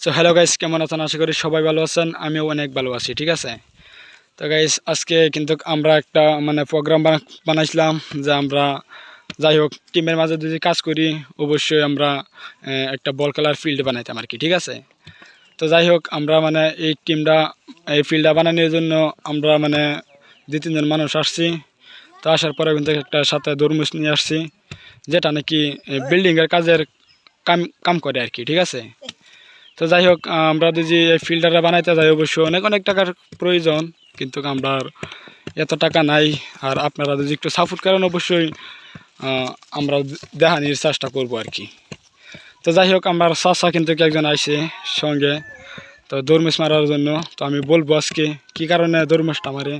So hello guys, কেমন আছেন? আশা করি সবাই ভালো আছেন, আমিও অনেক ভালো আছি। ঠিক আছে, তো গাইস আজকে কিন্তু আমরা একটা প্রোগ্রাম বানাইছিলাম যে আমরা যাই হোক টিমের মাঝে যদি কাজ করি অবশ্যই আমরা একটা বল খেলার ফিল্ড বানাইতাম আর কি। ঠিক আছে, তো যাই হোক আমরা এই ফিল্ডটা বানানোর জন্য আমরা 2-3 জন মানুষ আসছি। তো আসার পরে কিন্তু একটা সাথে দরমুজ নিয়ে আসছি, যেটা নাকি বিল্ডিংয়ের কাজের কাম কাম করে আর কি। ঠিক আছে, তো যাই হোক আমরা যদি এই ফিল্টারটা বানাইতে যাই অবশ্যই অনেক অনেক টাকার প্রয়োজন, কিন্তু আমরা এত টাকা নাই। আর আপনারা যদি একটু সাপোর্ট করেন অবশ্যই আমরা দেখানির চেষ্টা করবো আর কি। তো যাই হোক আমার চাচা কিন্তু একজন আইছে সঙ্গে, তো দরমুজ মারার জন্য। তো আমি বলবো আজকে কী কারণে দরমুজটা মারে,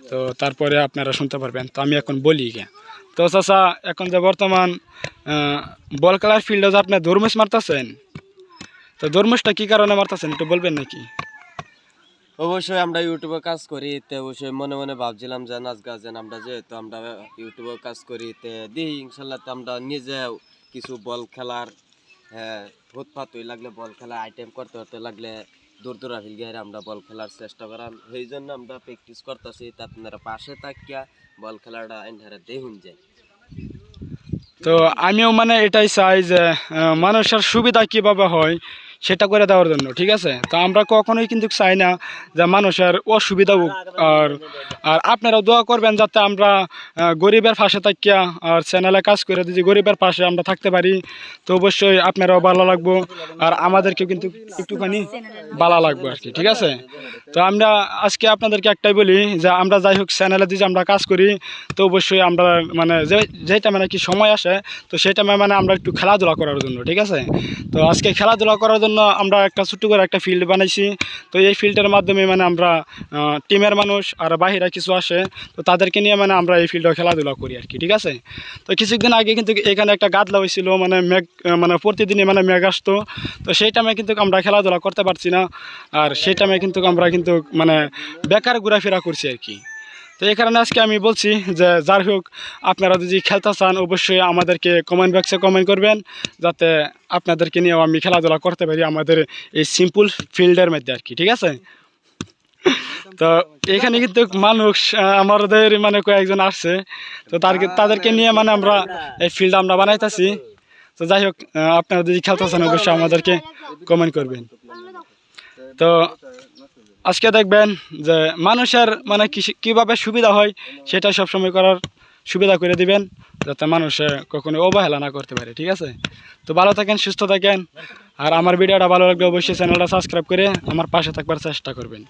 তো তারপরে আপনারা শুনতে পারবেন। তো আমি এখন বলি গে। তো চাচা, এখন যে বর্তমান বল খেলার ফিল্ডে যে আপনি দরমুজ মারতেছেন, তো দরমুজটা কী কারণে মারতেছেন একটু বলবেন নাকি? অবশ্যই আমরা ইউটিউবে কাজ করি, তে অবশ্যই মনে মনে ভাবছিলাম যে নাচ গাছেন আমরা, যেহেতু আমরা ইউটিউবে কাজ করি তে দিই ইনশাল্লাহ তো আমরা নিজেও কিছু বল খেলার ফুটপাত হই লাগলে বল খেলা আইটেম করতে করতে লাগলে দূর দূরা ফিল আমরা বল খেলার চেষ্টা করাম। সেই জন্য আমরা প্র্যাকটিস করতেছি, তা আপনারা পাশে থাকিয়া বল খেলাটা এনহারে দেখুন যায়। তো আমিও এটাই চাই যে মানুষের সুবিধা কীভাবে হয় সেটা করে দেওয়ার জন্য। ঠিক আছে, তো আমরা কখনোই কিন্তু চাই না যে মানুষের অসুবিধা হোক। আর আর আপনারাও দোয়া করবেন যাতে আমরা গরিবের পাশে থাকিয়া আর চ্যানেলে কাজ করে যদি গরিবের পাশে আমরা থাকতে পারি, তো অবশ্যই আপনারাও ভালো লাগবো আর আমাদেরকেও কিন্তু একটুখানি ভালো লাগবে আর কি। ঠিক আছে, তো আমরা আজকে আপনাদেরকে একটাই বলি যে আমরা যাই হোক চ্যানেলে যদি আমরা কাজ করি, তো অবশ্যই আমরা যেটা কি সময় আসে, তো সেটা আমরা একটু খেলাধুলা করার জন্য। ঠিক আছে, তো আজকে খেলাধুলা করার জন্য আমরা একটা ছোট্ট করে একটা ফিল্ড বানাইছি। তো এই ফিল্ডের মাধ্যমে আমরা টিমের মানুষ আর বাহিরা কিছু আসে, তো তাদেরকে নিয়ে আমরা এই ফিল্ডে খেলাধুলা করি আর কি। ঠিক আছে, তো কিছুদিন আগে কিন্তু এখানে একটা গাদলা হয়েছিল, মেঘ প্রতিদিনই মেঘ আসতো। তো সেই টাইমে কিন্তু আমরা খেলাধুলা করতে পারছি না, আর সেই টাইমে কিন্তু আমরা বেকার ঘোরাফেরা করছি আর কি। তো এই কারণে আজকে আমি বলছি যে যার হোক আপনারা যদি খেলতে চান অবশ্যই আমাদেরকে কমেন্ট বক্সে কমেন্ট করবেন, যাতে আপনাদেরকে নিয়েও আমি খেলাধুলা করতে পারি আমাদের এই সিম্পল ফিল্ডের মধ্যে আর কি। ঠিক আছে, তো এখানে কিন্তু মানুষ আমাদের কয়েকজন আসছে, তো তাদেরকে নিয়ে আমরা এই ফিল্ড আমরা বানাইতেছি। তো যাই হোক আপনারা যদি খেলতে চান অবশ্যই আমাদেরকে কমেন্ট করবেন। তো আজকে দেখবেন যে মানুষের কীভাবে সুবিধা হয় সেটা সবসময় করার সুবিধা করে দিবেন, যাতে মানুষে কখনো অবহেলা না করতে পারে। ঠিক আছে, তো ভালো থাকেন, সুস্থ থাকেন, আর আমার ভিডিওটা ভালো লাগলে অবশ্যই চ্যানেলটা সাবস্ক্রাইব করে আমার পাশে থাকবার চেষ্টা করবেন।